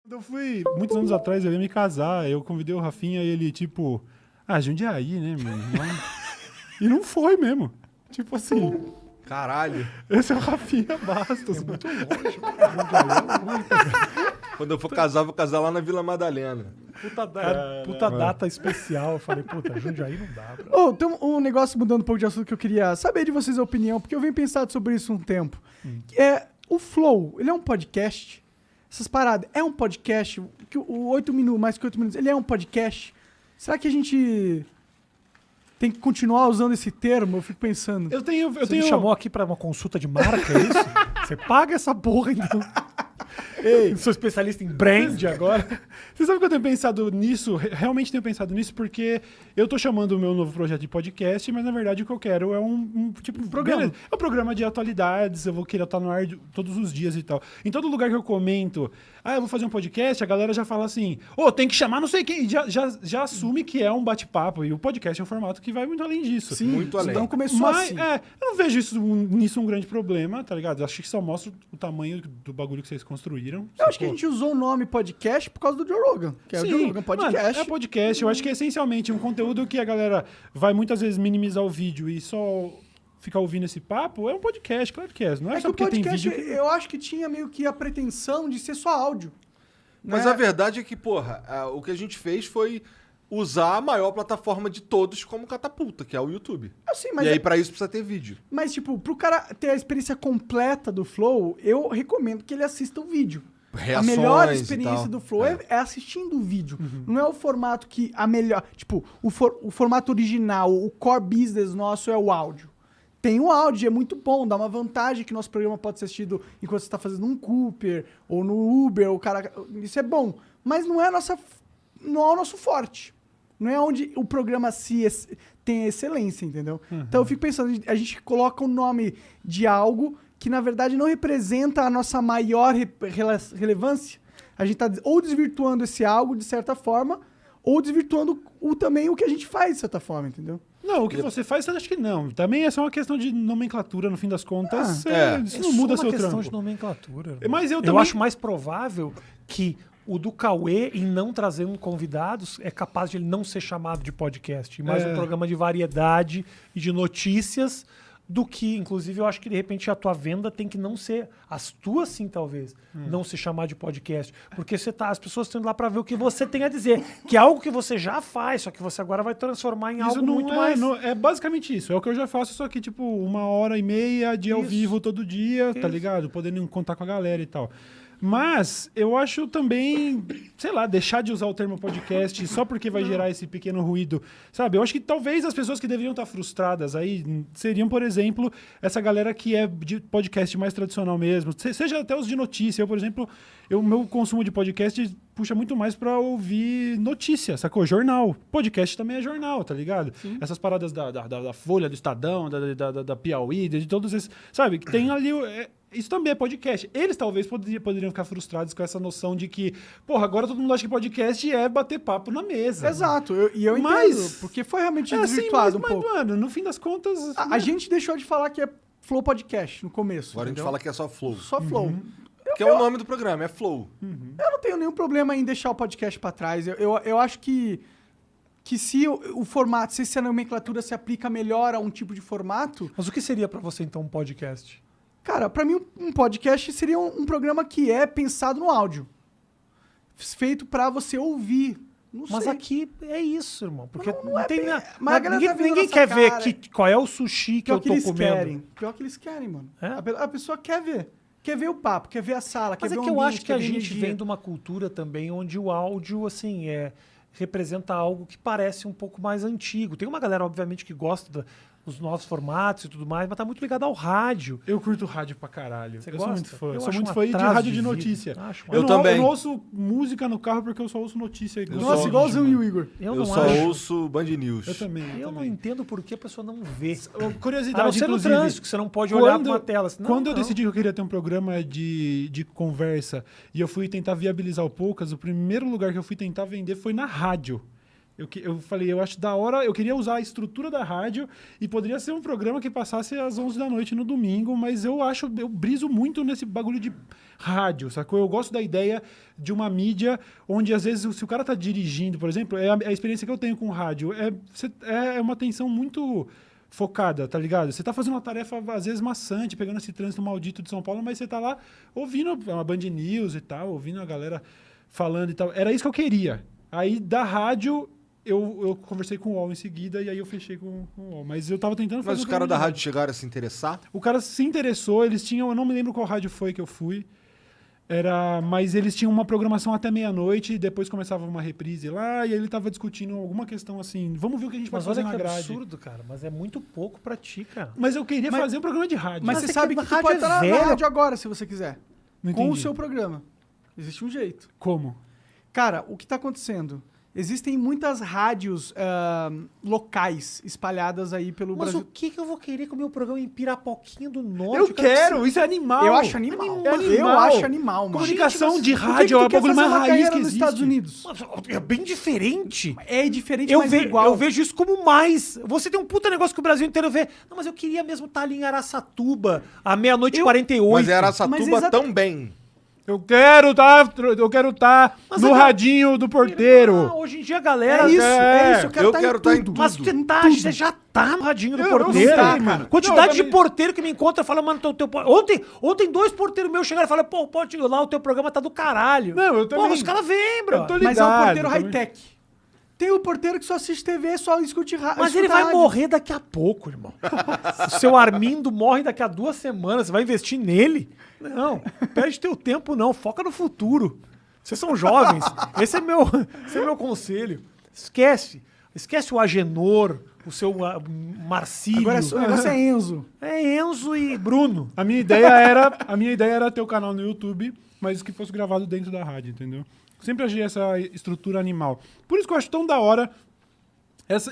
Quando eu fui, muitos anos atrás, eu ia me casar, eu convidei o Rafinha e ele, tipo, Jundiaí, né, mano? E não foi mesmo. Tipo assim, Caralho. esse é o Rafinha Bastos. É muito longe. Jundiaí é longe. Quando eu for casar, vou casar lá na Vila Madalena. Puta data especial. Eu falei, puta, Jundiaí não dá. Oh, tem um negócio mudando um pouco de assunto que eu queria saber de vocês a opinião, porque eu venho pensando sobre isso um tempo. Que é o Flow, ele é um podcast? Essas paradas, é um podcast? Que o 8 minutos, mais que 8 minutos, ele é um podcast? Será que a gente tem que continuar usando esse termo? Eu fico pensando. Você me chamou aqui pra uma consulta de marca, é isso? Você paga essa porra, então. Ei, sou especialista em brand agora. Você sabe que eu tenho pensado nisso? Realmente tenho pensado nisso porque eu tô chamando o meu novo projeto de podcast, mas na verdade o que eu quero é um tipo de programa. Beleza, é um programa de atualidades, eu vou querer estar no ar todos os dias e tal. Em todo lugar que eu comento, eu vou fazer um podcast, a galera já fala assim, tem que chamar não sei quem, já assume que é um bate-papo, e o podcast é um formato que vai muito além disso. Sim, muito além. Então começou Mas, assim. eu não vejo nisso um grande problema, tá ligado? Acho que só mostra o tamanho do bagulho que vocês construíram. Eu acho que a gente usou o nome podcast por causa do Joe Rogan, que é o Joe Rogan Podcast. Mano, é podcast. Eu acho que é essencialmente um conteúdo que a galera vai muitas vezes minimizar o vídeo e só ficar ouvindo esse papo. É um podcast, claro que é. Não é, É só que o porque tem podcast, vídeo. eu acho que tinha meio que a pretensão de ser só áudio. Mas né? a verdade é que, porra, o que a gente fez foi usar a maior plataforma de todos como catapulta, que é o YouTube. Assim, mas E aí, pra isso, precisa ter vídeo. Mas, tipo, pro cara ter a experiência completa do Flow, eu recomendo que ele assista o vídeo. Reações A melhor e experiência tal. do Flow é assistindo o vídeo. Não é o formato que a melhor... Tipo, o formato original, o core business nosso é o áudio. Tem o áudio, é muito bom, dá uma vantagem que nosso programa pode ser assistido enquanto você está fazendo um Cooper ou no Uber, o cara... Isso é bom. Mas não é não é o nosso forte. Não é onde o programa tem excelência, entendeu? Então eu fico pensando, a gente coloca o nome de algo que na verdade não representa a nossa maior relevância. A gente está ou desvirtuando esse algo de certa forma, ou desvirtuando também o que a gente faz de certa forma, entendeu? Não, o que você faz, eu acho que não. Também é só uma questão de nomenclatura, no fim das contas. Isso É não muda só seu uma questão trampo. de nomenclatura. Mas eu Eu também... acho mais provável que o do Cauê, em não trazer convidados, é capaz de ele não ser chamado de podcast. Mais um programa de variedade e de notícias do que, inclusive, eu acho que de repente a tua venda tem que não ser, as tuas sim, talvez, não se chamar de podcast. Porque as pessoas estão indo lá para ver o que você tem a dizer, que é algo que você já faz, só que você agora vai transformar em algo muito mais... É basicamente isso. É o que eu já faço, só que tipo 1h30 de ao Isso. vivo todo dia, tá Isso. ligado? Podendo contar com a galera e tal. Mas eu acho também, sei lá, deixar de usar o termo podcast só porque vai gerar esse pequeno ruído, sabe? Eu acho que talvez as pessoas que deveriam estar frustradas aí seriam, por exemplo, essa galera que é de podcast mais tradicional mesmo, seja até os de notícia. Eu, por exemplo, o meu consumo de podcast puxa muito mais pra ouvir notícia, sacou? Jornal. Podcast também é jornal, tá ligado? Sim. Essas paradas da Folha, do Estadão, da Piauí, de todos esses, sabe? Que tem ali... Isso também é podcast. Eles talvez poderiam ficar frustrados com essa noção de que, porra, agora todo mundo acha que podcast é bater papo na mesa. Exato, eu Mas- entendo, porque foi realmente Assim, desvirtuado mas, um pouco. mano, no fim das contas... A gente deixou de falar que é Flow Podcast no começo. Agora a gente entendeu? fala que é só Flow. Só Flow. Que é o nome do programa, é Flow. Eu não tenho nenhum problema em deixar o podcast pra trás. Eu acho que se o formato, se a nomenclatura se aplica melhor a um tipo de formato, Mas o que seria para você, então, um podcast? cara, pra mim um podcast seria um programa que é pensado no áudio. Feito pra você ouvir. Não Mas sei. aqui é isso, irmão. Porque Não não é tem bem- nada. mas a galera tá vendo Ninguém nossa quer ver cara. qual é o sushi que Pior eu que tô eles comendo. querem. Pior que eles querem, mano. É? A pessoa quer ver. Quer ver o papo, quer ver a sala, quer Mas ver é o que eu ambiente, acho que quer a ver gente energia. vem de uma cultura também onde o áudio, assim, representa algo que parece um pouco mais antigo. Tem uma galera, obviamente, que gosta dos nossos formatos e tudo mais, mas tá muito ligado ao rádio. Eu curto rádio pra caralho. Você eu gosta? sou muito fã. Eu Sou acho muito um fã de atraso rádio de de vida. notícia. Acho Eu um- também. Eu não ouço música no carro porque eu só ouço notícia. Nossa, sou- igualzinho o Igor. Eu Eu não só acho. ouço Band News. Eu também. Eu não entendo por que a pessoa não vê. Curiosidade, A não ser no inclusive, trânsito, que você não pode olhar para uma tela. Senão, Quando eu não. decidi que eu queria ter um programa de conversa e eu fui tentar viabilizar o Poucas, o primeiro lugar que eu fui tentar vender foi na rádio. Eu falei, eu acho da hora, eu queria usar a estrutura da rádio e poderia ser um programa que passasse às 11 da noite no domingo, mas eu briso muito nesse bagulho de rádio, sacou? Eu gosto da ideia de uma mídia onde, às vezes, se o cara tá dirigindo, por exemplo, é a experiência que eu tenho com rádio, é uma atenção muito focada, tá ligado? Você tá fazendo uma tarefa, às vezes, maçante, pegando esse trânsito maldito de São Paulo, mas você tá lá ouvindo uma Band News e tal, ouvindo a galera falando e tal. Era isso que eu queria. Aí, da rádio, eu conversei com o UOL em seguida e aí eu fechei com o UOL. Mas eu tava tentando fazer... Mas os caras da rádio chegaram a se interessar? O cara se interessou, eles tinham... Eu não me lembro qual rádio foi que eu fui. Mas eles tinham uma programação até meia-noite, depois começava uma reprise lá, e ele tava discutindo alguma questão assim, vamos ver o que a gente pode Mas fazer olha na que grade. absurdo, cara. Mas é muito pouco pra ti, cara. Mas eu queria fazer um programa de rádio. Mas Mas você é sabe que que a tu rádio pode é estar na velha. rádio agora, se você quiser. Não Com o entendi. seu programa. Existe um jeito. Como? Cara, o que tá acontecendo? Existem muitas rádios locais espalhadas aí pelo Mas Brasil. o que eu vou querer com o meu programa em Pirapoquinha do Norte? Eu quero, isso é animal. Eu acho animal. É animal. Eu acho animal, mano. Comunicação de Por que rádio é tu o quer bagulho fazer mais uma raiz carreira que nos existe. Estados Unidos? Mas é bem diferente. É diferente, Eu, mas igual. eu vejo isso como mais. Você tem um puta negócio que o Brasil inteiro vê. Não, mas eu queria mesmo estar ali em Araçatuba, à meia-noite e 48. Mas era Araçatuba Mas exata- também. Eu quero tá Mas no é que- radinho do porteiro. Ah, hoje em dia a galera... É isso, É, eu quero eu estar quero em tá em tudo. Mas você já tá no radinho do Eu não porteiro. sei, mano. Quantidade Não, de também- porteiro que me encontra fala, mano, ontem 2 porteiros meus chegaram e falaram, pô, pode ir lá, o teu programa tá do caralho. Não, eu também- Pô, os caras vêm, bro. Eu tô Mas é um ligado, porteiro também. high-tech. Tem o porteiro que só assiste TV, só escute rádio. Mas ele vai morrer daqui a pouco, irmão. O seu Armindo morre daqui a 2 semanas. Você vai investir nele? Não, perde teu tempo não. Foca no futuro. Vocês são jovens. Esse é meu conselho. Esquece o Agenor, o seu Marcílio. Agora o negócio é Enzo. É Enzo e Bruno. A minha ideia era ter o canal no YouTube, mas que fosse gravado dentro da rádio, entendeu? Sempre achei essa estrutura animal. Por isso que eu acho tão da hora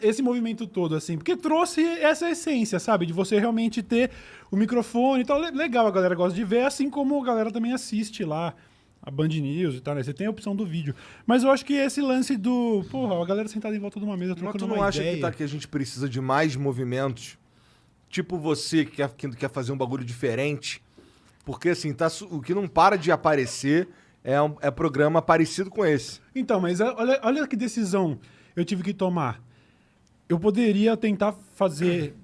esse movimento todo, assim, porque trouxe essa essência, sabe? De você realmente ter o microfone e tal. Legal, a galera gosta de ver, assim como a galera também assiste lá a Band News e tal, né? Você tem a opção do vídeo. Mas eu acho que esse lance do... Porra, a galera sentada em volta de uma mesa Mas trocando tu não uma acha ideia. que a gente precisa de mais movimentos? Tipo você que quer fazer um bagulho diferente? Porque assim, o que não para de aparecer é programa parecido com esse. Então, mas olha que decisão eu tive que tomar. Eu poderia tentar fazer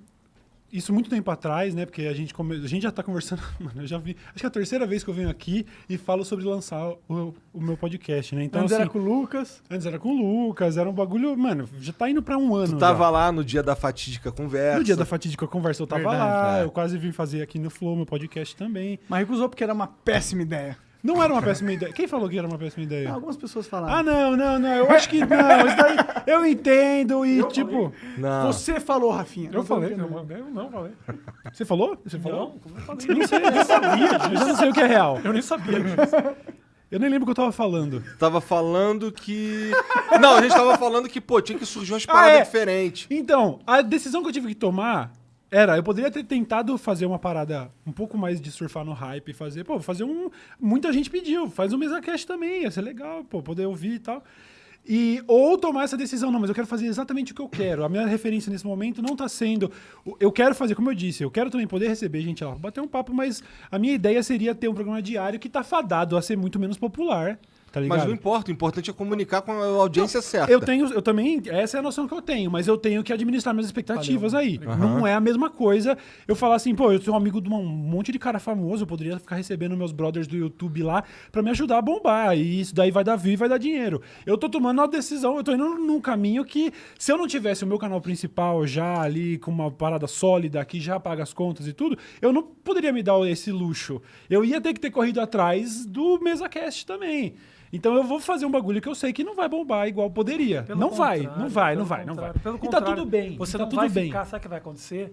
isso muito tempo atrás, né? Porque a gente já tá conversando. Mano, eu já vi. Acho que é a terceira vez que eu venho aqui e falo sobre lançar o meu podcast, né? Então, Antes assim, era com o Lucas. antes era com o Lucas, era um bagulho. Mano, já tá indo pra um ano. Tu tava já. lá no dia da fatídica conversa. No dia da fatídica conversa eu tava Verdade, lá. é. Eu quase vim fazer aqui no Flow, meu podcast também. Mas recusou porque era uma péssima ideia. Não era uma péssima ideia. Quem falou que era uma péssima ideia? Algumas pessoas falaram. Ah, não. Eu acho que não. Isso daí eu entendo e, tipo. Não. Você falou, Rafinha. Eu falei. Eu não falei. Você falou? Você falou? Não falei. Eu não sei, eu nem sabia. Eu já não sei o que é real. Eu nem sabia disso. Eu nem lembro o que eu tava falando. Tava falando que... Não, a gente tava falando que, pô, tinha que surgir umas paradas é. diferentes. Então, a decisão que eu tive que tomar eu poderia ter tentado fazer uma parada um pouco mais de surfar no hype e fazer, muita gente pediu, faz um MesaCast também, ia ser legal, poder ouvir e tal. Ou tomar essa decisão, não, mas eu quero fazer exatamente o que eu quero. A minha referência nesse momento não tá sendo... Eu quero fazer, como eu disse, eu quero também poder receber gente lá, bater um papo, mas a minha ideia seria ter um programa diário que tá fadado a ser muito menos popular, tá ligado? Mas não importa, o importante é comunicar com a audiência certa. Eu também, essa é a noção que eu tenho, mas eu tenho que administrar minhas expectativas aí. Não é a mesma coisa eu falar assim, pô, eu sou um amigo de um monte de cara famoso, eu poderia ficar recebendo meus brothers do YouTube lá pra me ajudar a bombar, e isso daí vai dar view e vai dar dinheiro. Eu tô tomando uma decisão, eu tô indo num caminho que, se eu não tivesse o meu canal principal já ali com uma parada sólida, que já paga as contas e tudo, eu não poderia me dar esse luxo. Eu ia ter que ter corrido atrás do MesaCast também. Então eu vou fazer um bagulho que eu sei que não vai bombar igual poderia. Não vai. Pelo E tá contrário, tudo bem. Você tá não tudo vai bem. ficar, sabe o que vai acontecer?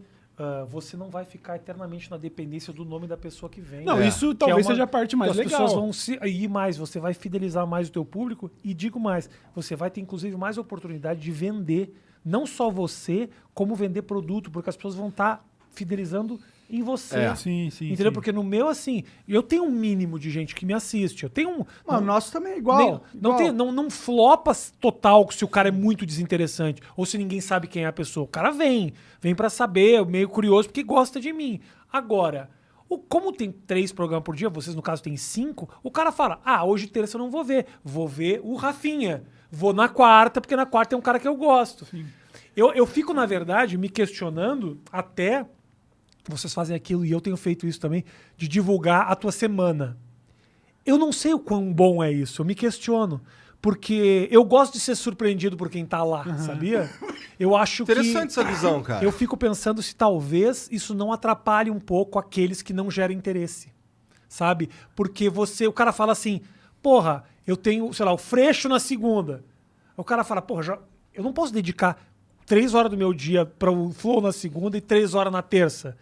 Você não vai ficar eternamente na dependência do nome da pessoa que vem. Não, né? isso Que é talvez seja a parte mais as legal. pessoas vão ir mais, você vai fidelizar mais o teu público e digo mais, você vai ter inclusive mais oportunidade de vender, não só você, como vender produto, porque as pessoas vão estar fidelizando em você. Sim, sim. Entendeu? sim. Porque no meu, assim, eu tenho um mínimo de gente que me assiste. Eu tenho um. Mano, o nosso também é igual. Não flopa total se o cara é muito desinteressante ou se ninguém sabe quem é a pessoa. O cara vem pra saber, meio curioso, porque gosta de mim. Agora, como tem 3 programas por dia, vocês no caso tem 5, o cara fala, hoje terça eu não vou ver o Rafinha. Vou na quarta, porque na quarta tem um cara que eu gosto. Eu fico, na verdade, me questionando até, vocês fazem aquilo e eu tenho feito isso também, de divulgar a tua semana. Eu não sei o quão bom é isso, eu me questiono. Porque eu gosto de ser surpreendido por quem tá lá, sabia? Eu acho Interessante essa visão, cara. Eu fico pensando se talvez isso não atrapalhe um pouco aqueles que não geram interesse, sabe? Porque o cara fala assim, porra, eu tenho, sei lá, o Freixo na segunda. O cara fala, porra, eu não posso dedicar 3 horas do meu dia para o Flow na segunda e 3 horas na terça.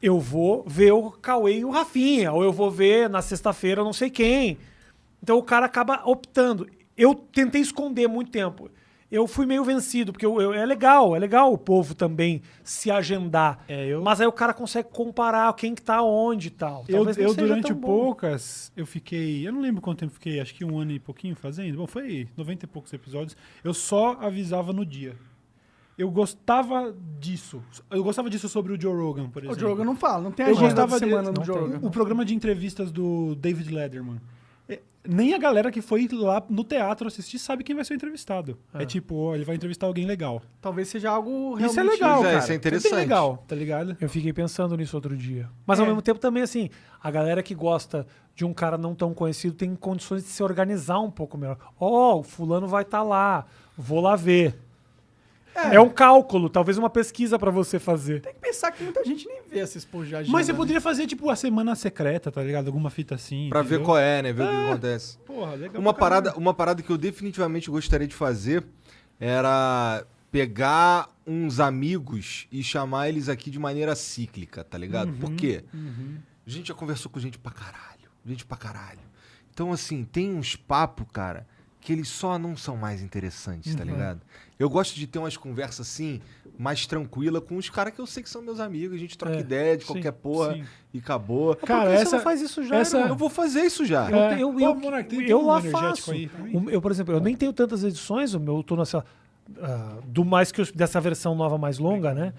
Eu vou ver o Cauê e o Rafinha, ou eu vou ver na sexta-feira não sei quem. Então o cara acaba optando. Eu tentei esconder muito tempo. Eu fui meio vencido, porque é legal o povo também se agendar. Mas aí o cara consegue comparar quem que tá onde e tal. Talvez não Eu seja durante tão o bom. Poucas, eu fiquei... Eu não lembro quanto tempo fiquei, acho que 1 ano e pouquinho fazendo. Bom, foi 90 e poucos episódios. Eu só avisava no dia. Eu gostava disso. Eu gostava disso sobre o Joe Rogan, por exemplo. O Joe Rogan não fala, não tem Eu agenda gostava da semana de, no Joe Rogan. o programa de entrevistas do David Letterman. Nem a galera que foi lá no teatro assistir sabe quem vai ser o entrevistado. É tipo, ó, ele vai entrevistar alguém legal. Talvez seja algo realmente... Isso é legal, Pois é, cara. isso é interessante. bem legal, tá ligado? Eu fiquei pensando nisso outro dia. Mas ao mesmo tempo também, assim, a galera que gosta de um cara não tão conhecido tem condições de se organizar um pouco melhor. O fulano vai estar lá, vou lá ver. É um cálculo, talvez uma pesquisa pra você fazer. Tem que pensar que muita gente nem vê essa expojar. Mas você poderia fazer, tipo, a semana secreta, tá ligado? Alguma fita assim. Pra ver entendeu? qual é, né? Ver o que acontece. Porra, legal. Uma pra caralho. parada que eu definitivamente gostaria de fazer era pegar uns amigos e chamar eles aqui de maneira cíclica, tá ligado? Por quê? A gente já conversou com gente pra caralho. Então, assim, tem uns papos, cara, que eles só não são mais interessantes, tá ligado? Eu gosto de ter umas conversas, assim, mais tranquila com os caras que eu sei que são meus amigos. A gente troca ideia de sim, qualquer porra sim. e acabou. Cara, Por que você essa- não faz isso já, essa- irmão? Eu vou fazer isso já. Ô, Monark, tem Eu um lá energético faço. aí pra mim? Eu, por exemplo, eu nem tenho tantas edições, eu tô nessa. Do mais que dessa versão nova mais longa, né?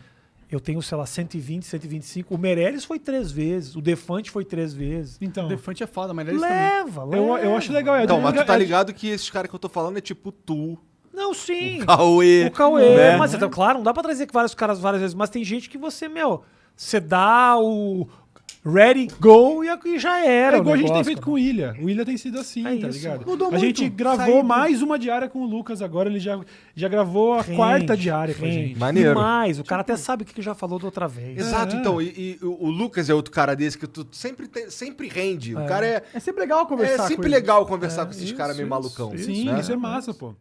Eu tenho, sei lá, 120, 125. O Meirelles foi 3 vezes. O Defante foi 3 vezes. Então, O Defante é foda, mas eles também. Leva. eu acho legal. Então, mas tu tá ligado que esses caras que eu tô falando é tipo tu, Não, sim. Cauê. O Cauê. né? Mas, então, claro, não dá pra trazer vários caras várias vezes. Mas tem gente que você dá o ready, go e já era. É igual o a gente tem negócio, feito cara. com o Ilha. O Ilha tem sido assim, É tá isso. ligado? Mudou A muito. gente gravou Saiu do- mais uma diária com o Lucas agora. Ele já gravou a Rende, 4ª diária com a rende. gente. Maneiro. Demais. O cara até sabe o que já falou da outra vez. Exato, É. então, e o Lucas é outro cara desse que tu sempre rende. O cara É sempre legal conversar é com sempre ele. legal conversar com esses isso, caras meio isso, malucão. isso. Sim, né? isso é massa, pô.